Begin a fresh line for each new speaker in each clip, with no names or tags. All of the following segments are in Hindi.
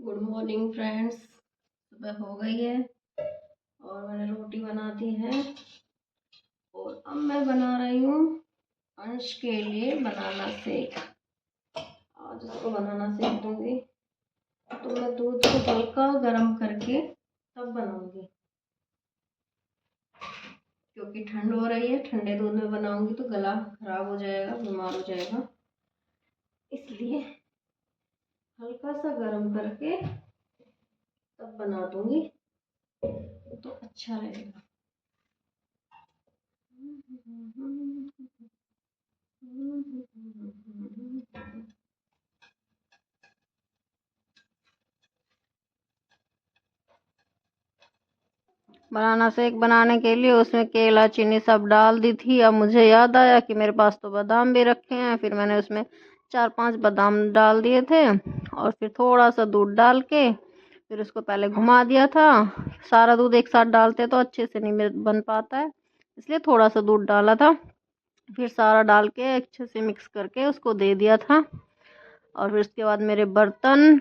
Good morning friends. सुबह हो गई है और मैंने रोटी बना दी है और अब मैं बना रही हूँ अंश के लिए बनाना शेक। आज उसको बनाना शेक दूंगी तो मैं दूध को हल्का गर्म करके तब बनाऊंगी, क्योंकि ठंड हो रही है। ठंडे दूध में बनाऊंगी तो गला खराब हो जाएगा, बीमार हो जाएगा, इसलिए हल्का सा गर्म करके तब बना दूंगी तो अच्छा रहेगा। बनाना शेक बनाने के लिए उसमें केला चीनी सब डाल दी थी। अब मुझे याद आया कि मेरे पास तो बादाम भी रखे हैं, फिर मैंने उसमें 4-5 बादाम डाल दिए थे और फिर थोड़ा सा दूध डाल के फिर उसको पहले घुमा दिया था। सारा दूध एक साथ डालते तो अच्छे से नहीं बन पाता है, इसलिए थोड़ा सा दूध डाला था। फिर सारा डाल के अच्छे से मिक्स करके उसको दे दिया था। और फिर उसके बाद मेरे बर्तन,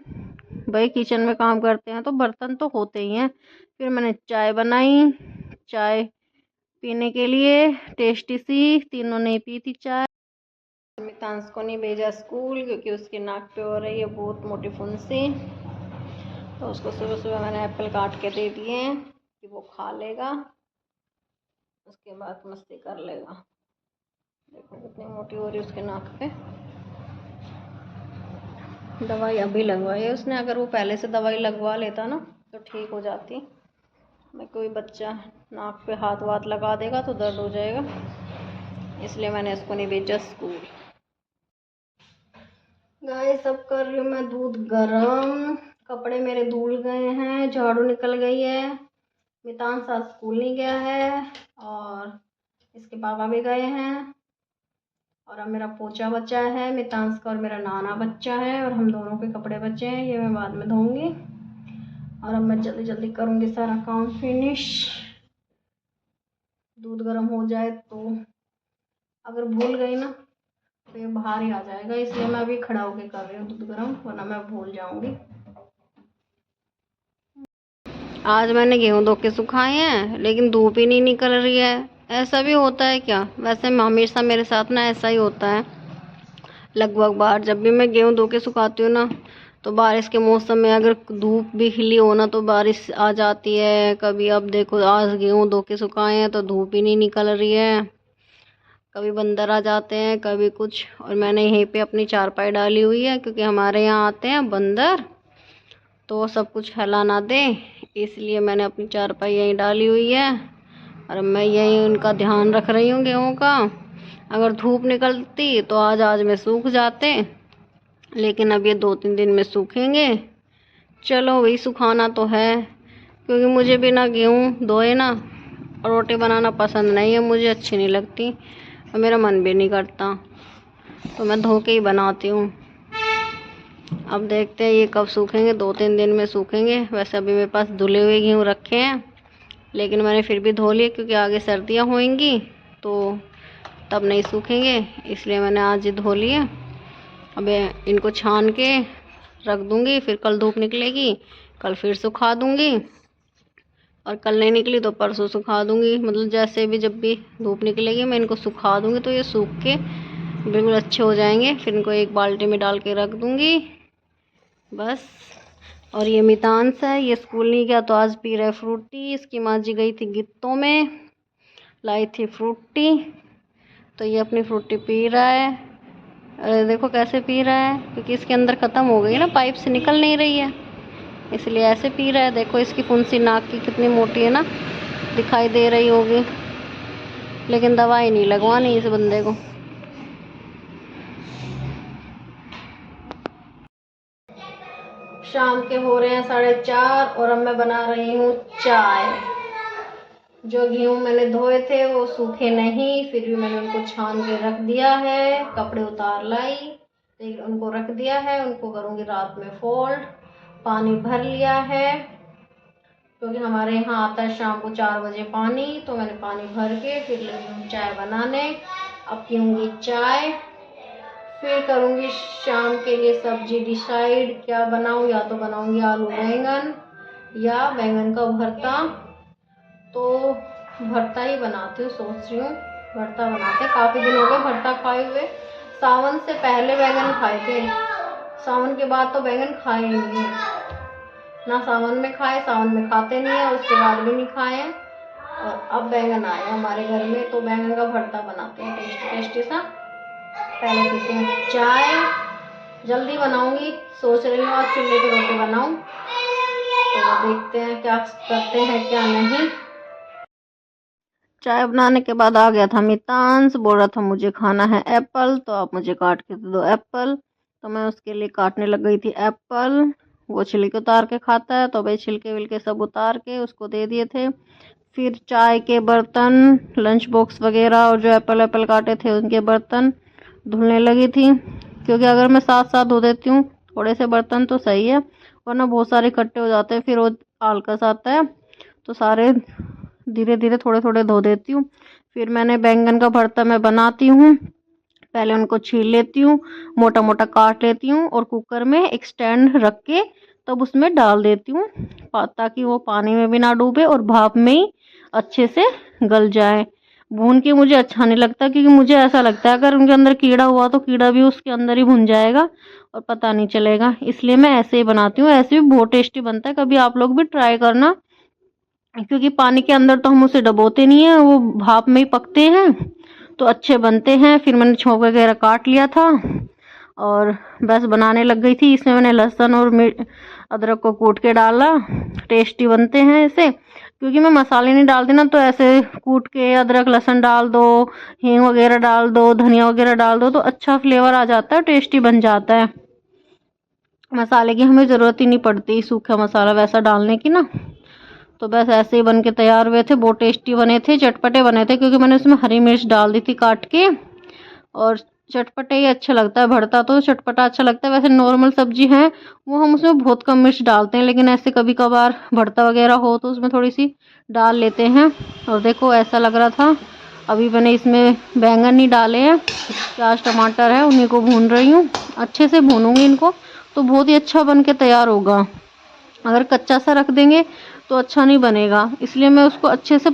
भाई किचन में काम करते हैं तो बर्तन तो होते ही हैं। फिर मैंने चाय बनाई, चाय पीने के लिए टेस्टी सी। तीनों ने पी थी चाय। मितांश को नहीं भेजा स्कूल क्योंकि उसके नाक पे हो रही है बहुत मोटी फुंसी, तो उसको सुबह सुबह मैंने एप्पल काट के दे दिए हैं कि वो खा लेगा, उसके बाद मस्ती कर लेगा। देखो कितनी मोटी हो रही है उसके नाक पे। दवाई अभी लगवाई है उसने, अगर वो पहले से दवाई लगवा लेता ना तो ठीक हो जाती। मैं कोई बच्चा नाक पे हाथ वाथ लगा देगा तो दर्द हो जाएगा, इसलिए मैंने इसको नहीं भेजा स्कूल। गाइस सब कर रही हूँ मैं दूध गरम। कपड़े मेरे धुल गए हैं, झाड़ू निकल गई है। मितांश आज स्कूल नहीं गया है और इसके पापा भी गए हैं। और अब मेरा पोछा बचा है, मितांश का और मेरा नाना बच्चा है, और हम दोनों के कपड़े बचे हैं, ये मैं बाद में धोऊंगी। और अब मैं जल्दी जल्दी करूँगी सारा काम फिनिश। दूध गर्म हो जाए तो अगर भूल गई ना तो ये बाहर ही आ जाएगा, इसलिए मैं अभी खड़ा होके कर रही हूँ दूध गर्म, वरना मैं भूल जाऊंगी। आज मैंने गेहूं धो के सुखाए हैं लेकिन धूप ही नहीं निकल रही है। ऐसा भी होता है क्या? वैसे हमेशा मेरे साथ ना ऐसा ही होता है। लगभग बार जब भी मैं गेहूं धो के सुखाती हूँ ना तो बारिश के मौसम में अगर धूप भी खिली हो ना तो बारिश आ जाती है कभी। अब देखो आज गेहूं धो के सुखाए हैं तो धूप ही नहीं निकल रही है, कभी बंदर आ जाते हैं कभी कुछ। और मैंने यहीं पे अपनी चारपाई डाली हुई है क्योंकि हमारे यहाँ आते हैं बंदर तो सब कुछ फैला ना दें, इसलिए मैंने अपनी चारपाई यहीं डाली हुई है। और मैं यहीं उनका ध्यान रख रही हूँ गेहूँ का। अगर धूप निकलती तो आज में सूख जाते, लेकिन अब ये 2-3 दिन में सूखेंगे। चलो वही सुखाना तो है, क्योंकि मुझे बिना गेहूँ धोए ना रोटी बनाना पसंद नहीं है, मुझे अच्छी नहीं लगती और मेरा मन भी नहीं करता, तो मैं धो के ही बनाती हूँ। अब देखते हैं ये कब सूखेंगे, 2-3 दिन में सूखेंगे। वैसे अभी मेरे पास धुले हुए गेहूँ रखे हैं, लेकिन मैंने फिर भी धो लिए क्योंकि आगे सर्दियाँ होंगी तो तब नहीं सूखेंगे, इसलिए मैंने आज ही धो लिए। अब इनको छान के रख दूँगी, फिर कल धूप निकलेगी कल फिर सुखा दूँगी, और कल नहीं निकली तो परसों सुखा दूँगी। मतलब जैसे भी जब भी धूप निकलेगी मैं इनको सुखा दूँगी तो ये सूख के बिल्कुल अच्छे हो जाएंगे। फिर इनको एक बाल्टी में डाल के रख दूँगी बस। और ये मितांश है, ये स्कूल नहीं गया तो आज पी रहा है फ्रूटी। इसकी माँ जी गई थी गित्तों में, लाई थी फ्रूटी, तो ये अपनी फ्रूटी पी रहा है। अरे देखो कैसे पी रहा है, क्योंकि इसके अंदर ख़त्म हो गई ना, पाइप से निकल नहीं रही है, इसलिए ऐसे पी रहा है। देखो इसकी फुंसी नाक की कितनी मोटी है ना, दिखाई दे रही होगी, लेकिन दवाई नहीं लगवानी इस बंदे को। शाम के हो रहे हैं 4:30 और अब मैं बना रही हूँ चाय। जो गेहूँ मैंने धोए थे वो सूखे नहीं, फिर भी मैंने उनको छान के रख दिया है, कपड़े उतार लाई, लेकिन उनको रख दिया है। उनको करूँगी रात में फोल्ड। पानी भर लिया है क्योंकि हमारे यहाँ आता है शाम को 4 बजे पानी, तो मैंने पानी भर के फिर लगी हूँ चाय बनाने। अब पीऊँगी चाय, फिर करूँगी शाम के लिए सब्जी डिसाइड क्या बनाऊँ, या तो बनाऊँगी आलू बैंगन या बैंगन का भरता। तो भरता ही बनाती हूँ, सोच रही हूँ भरता बनाते। काफ़ी दिन हो गए भरता खाए हुए। सावन से पहले बैंगन खाए थे, सावन के बाद तो बैंगन खाए ही नहीं है, ना सावन में खाए, सावन में खाते नहीं है, उसके बाद भी नहीं खाए हैं। और अब बैंगन आए हमारे घर में तो बैंगन का भरता बनाते हैं टेस्टी टेस्टी सा। पहले पीते हैं चाय, जल्दी बनाऊंगी, सोच रही हूँ आज चूल्हे पे रोटी बनाऊं। तो देखते हैं क्या करते हैं क्या नहीं। चाय बनाने के बाद आ गया था मितांश, बोल रहा था मुझे खाना है एप्पल, तो आप मुझे काट के दे दो एप्पल। तो मैं उसके लिए काटने लग गई थी एप्पल। वो छिलके उतार के खाता है, तो भाई छिलके विलके सब उतार के उसको दे दिए थे। फिर चाय के बर्तन, लंच बॉक्स वगैरह और जो एप्पल एप्पल काटे थे उनके बर्तन धुलने लगी थी, क्योंकि अगर मैं साथ साथ धो देती हूँ थोड़े से बर्तन तो सही है, वरना बहुत सारे इकट्ठे हो जाते हैं, फिर वो आलकस आता है। तो सारे धीरे धीरे थोड़े थोड़े धो देती हूँ। फिर मैंने बैंगन का भरता मैं बनाती हूँ, पहले उनको छील लेती हूँ, मोटा मोटा काट लेती हूँ और कुकर में एक स्टैंड रख के तब उसमें डाल देती हूँ, ताकि वो पानी में भी ना डूबे और भाप में ही अच्छे से गल जाए। भून के मुझे अच्छा नहीं लगता, क्योंकि मुझे ऐसा लगता है अगर उनके अंदर कीड़ा हुआ तो कीड़ा भी उसके अंदर ही भुन जाएगा और पता नहीं चलेगा। इसलिए मैं ऐसे ही बनाती हूँ, ऐसे भी बहुत टेस्टी बनता है, कभी आप लोग भी ट्राई करना। क्योंकि पानी के अंदर तो हम उसे डबोते नहीं है, वो भाप में ही पकते हैं तो अच्छे बनते हैं। फिर मैंने छोंक वगैरह काट लिया था और बस बनाने लग गई थी। इसमें मैंने लहसुन और अदरक को कूट के डाला, टेस्टी बनते हैं ऐसे। क्योंकि मैं मसाले नहीं डालती ना, तो ऐसे कूट के अदरक लहसुन डाल दो, हींग वगैरह डाल दो, धनिया वगैरह डाल दो, तो अच्छा फ्लेवर आ जाता है, टेस्टी बन जाता है। मसाले की हमें ज़रूरत ही नहीं पड़ती सूखा मसाला वैसा डालने की ना। तो बस ऐसे ही बन के तैयार हुए थे, बहुत टेस्टी बने थे, चटपटे बने थे, क्योंकि मैंने उसमें हरी मिर्च डाल दी थी काट के। और चटपटे ही अच्छा लगता है, भरता तो चटपटा अच्छा लगता है। वैसे नॉर्मल सब्जी है वो हम उसमें बहुत कम मिर्च डालते हैं, लेकिन ऐसे कभी कभार भरता वगैरह हो तो उसमें थोड़ी सी डाल लेते हैं। और देखो ऐसा लग रहा था। अभी मैंने इसमें बैंगन नहीं डाले हैं, प्याज टमाटर है उन्हीं को भून रही हूँ, अच्छे से भूनूंगी इनको तो बहुत ही अच्छा बन के तैयार होगा। अगर कच्चा सा रख देंगे तो अच्छा नहीं बनेगा, इसलिए मैं उसको अच्छे से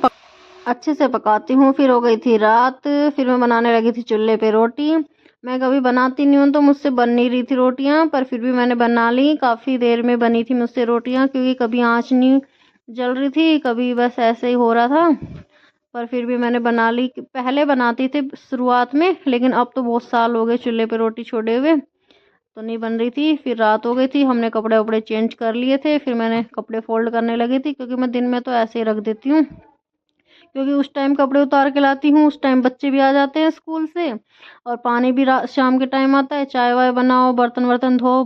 पकाती हूँ। फिर हो गई थी रात, फिर मैं बनाने लगी थी चूल्हे पे रोटी। मैं कभी बनाती नहीं हूँ तो मुझसे बन नहीं रही थी रोटियाँ, पर फिर भी मैंने बना ली। काफ़ी देर में बनी थी मुझसे रोटियाँ, क्योंकि कभी आँच नहीं जल रही थी, कभी बस ऐसे ही हो रहा था। पर फिर भी मैंने बना ली। पहले बनाती थी शुरुआत में, लेकिन अब तो बहुत साल हो गए चूल्हे पे रोटी छोड़े हुए, तो नहीं बन रही थी। फिर रात हो गई थी, हमने कपड़े वपड़े चेंज कर लिए थे, फिर मैंने कपड़े फोल्ड करने लगी थी, क्योंकि मैं दिन में तो ऐसे ही रख देती हूँ, क्योंकि उस टाइम कपड़े उतार के लाती हूँ, उस टाइम बच्चे भी आ जाते हैं स्कूल से, और पानी भी शाम के टाइम आता है, चाय वाय बनाओ, बर्तन वर्तन धो।